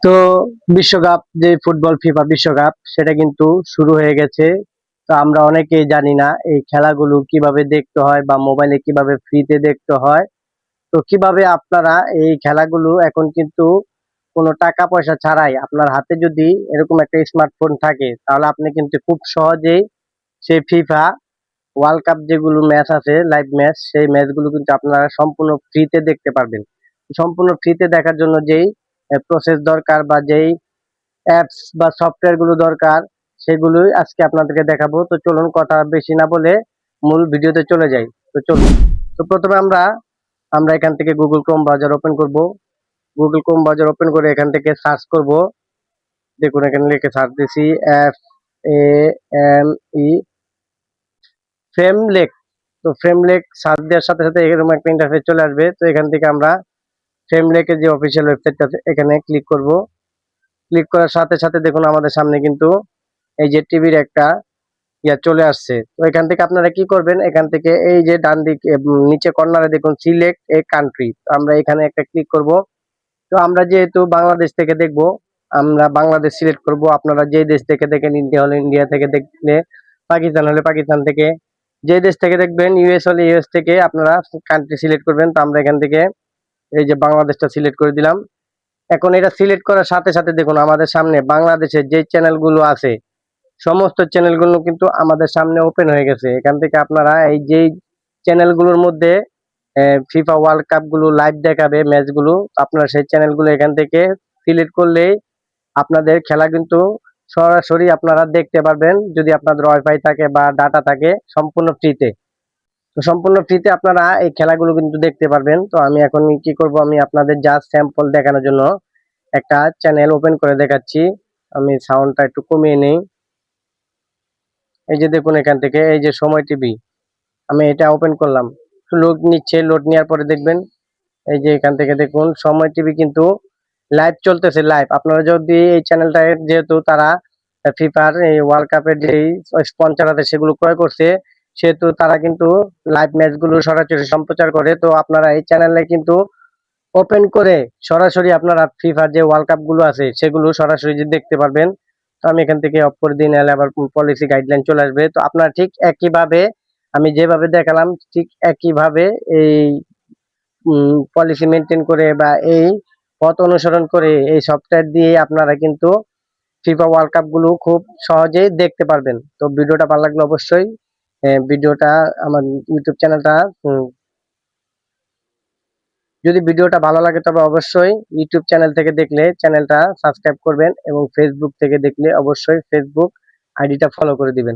তো বিশ্বকাপ যে ফুটবল ফিফা বিশ্বকাপ সেটা কিন্তু শুরু হয়ে গেছে। তো আমরা অনেকেই জানি না এই খেলাগুলো কিভাবে দেখতে হয় বা মোবাইলে কিভাবে ফ্রিতে দেখতে হয়। তো কিভাবে আপনারা এই খেলাগুলো এখন কিন্তু কোনো টাকা পয়সা ছাড়াই আপনার হাতে যদি এরকম একটা স্মার্টফোন থাকে তাহলে আপনি কিন্তু খুব সহজেই সেই ফিফা ওয়ার্ল্ড কাপ যেগুলো ম্যাচ আছে লাইভ ম্যাচ সেই ম্যাচগুলো কিন্তু আপনারা সম্পূর্ণ ফ্রিতে দেখতে পারবেন। সম্পূর্ণ ফ্রিতে দেখার জন্য যেই প্রসেস দরকার বা যেই অ্যাপস বা সফটওয়্যার গুলো দরকার সেগুলোই আজকে আপনাদেরকে দেখাবো। তো চলুন কথা বেশি না বলে মূল ভিডিওতে চলে যাই। তো চলুন। তো প্রথমে আমরা এখান থেকে গুগল ক্রোম ব্রাউজার ওপেন করব। গুগল ক্রোম ব্রাউজার ওপেন করে এখান থেকে সার্চ করব। দেখুন এখানে লিখে সার্চ দিছি FAME ফ্রেমলেক। তো ফ্রেমলেক সার্চ দেওয়ার সাথে সাথে এরকম একটা ইন্টারফেস চলে আসবে। তো এখান থেকে আমরা ফ্রেমলেকের যে অফিসিয়াল ওয়েবসাইটটা আছে এখানে ক্লিক করব। ক্লিক করার সাথে সাথে দেখুন আমাদের সামনে কিন্তু এই যে টিভির একটা চলে আসছে। তো এখান থেকে আপনারা কি করবেন, এখান থেকে এই যে ডান দিকে নিচে কর্নারে দেখুন সিলেক্ট এ কান্ট্রি, আমরা এখানে একটা ক্লিক করব। তো আমরা যেহেতু বাংলাদেশ থেকে দেখব, আমরা বাংলাদেশ সিলেক্ট করব। আপনারা যে দেশ থেকে দেখেন, ইন্ডিয়া হলে ইন্ডিয়া থেকে দেখলে, পাকিস্তান হলে পাকিস্তান থেকে, যে দেশ থেকে দেখবেন, ইউএস হলে ইউএস থেকে আপনারা কান্ট্রি সিলেক্ট করবেন। তো আমরা এখান থেকে এই যে বাংলাদেশটা সিলেক্ট করে দিলাম। এখন এটা সিলেক্ট করার সাথে সাথে দেখুন আমাদের সামনে বাংলাদেশের যে চ্যানেলগুলো আছে সমস্ত চ্যানেলগুলো কিন্তু আমাদের সামনে ওপেন হয়ে গেছে। এখান থেকে আপনারা এই যে চ্যানেলগুলোর মধ্যে ফিফা ওয়ার্ল্ড কাপ গুলো লাইভ দেখাবে ম্যাচগুলো, আপনারা সেই চ্যানেলগুলো এখান থেকে সিলেক্ট করলেই আপনাদের খেলা কিন্তু সরাসরি আপনারা দেখতে পারবেন, যদি আপনাদের ওয়াইফাই থাকে বা ডাটা থাকে, সম্পূর্ণ ফ্রিতে। তো সম্পূর্ণ ফ্রিতে আপনারা এই খেলাগুলো কিন্তু দেখতে পারবেন। তো আমি এখন কি করব, আমি আপনাদের জাস্ট স্যাম্পল দেখানোর জন্য একটা চ্যানেল ওপেন করে দেখাচ্ছি। আমি সাউন্ডটা একটু কমিয়ে নেই। এই যে দেখুন এখান থেকে এই যে সময় টিভি, আমি এটা ওপেন করলাম। লোড নিচ্ছে, লোড নেওয়ার পরে দেখবেন এই যে এখান থেকে দেখুন সময় টিভি কিন্তু লাইভ চলতেছে। লাইভ আপনারা যদি এই চ্যানেলটা, যেহেতু তারা ফিফার এই ওয়ার্ল্ড কাপের যে স্পন্সর আছে সেগুলো ক্রয় করছে, সেহেতু তারা কিন্তু লাইভ ম্যাচগুলো সরাসরি সম্প্রচার করে। তো আপনারা এই চ্যানেলে কিন্তু ওপেন করে সরাসরি আপনারা ফিফার যে ওয়ার্ল্ড কাপ গুলো আছে সেগুলো সরাসরি দেখতে পারবেন। তো আমি এখান থেকে অফ করে দিই, নাহলে আবার পলিসি গাইডলাইন চলে আসবে। তো আপনারা ঠিক একইভাবে আমি যেভাবে দেখালাম ঠিক একইভাবে এই পলিসি মেনটেন করে বা এই পথ অনুসরণ করে এই সফটওয়্যার দিয়ে আপনারা কিন্তু ফিফা ওয়ার্ল্ড কাপ গুলো খুব সহজেই দেখতে পারবেন। তো ভিডিওটা ভালো লাগলে অবশ্যই ভিডিওটা আমার ইউটিউব চ্যানেলটা যদি ভিডিওটা ভালো লাগে তবে অবশ্যই ইউটিউব চ্যানেল থেকে দেখলে চ্যানেলটা সাবস্ক্রাইব করবেন এবং ফেসবুক থেকে দেখলে অবশ্যই ফেসবুক আইডিটা ফলো করে দিবেন।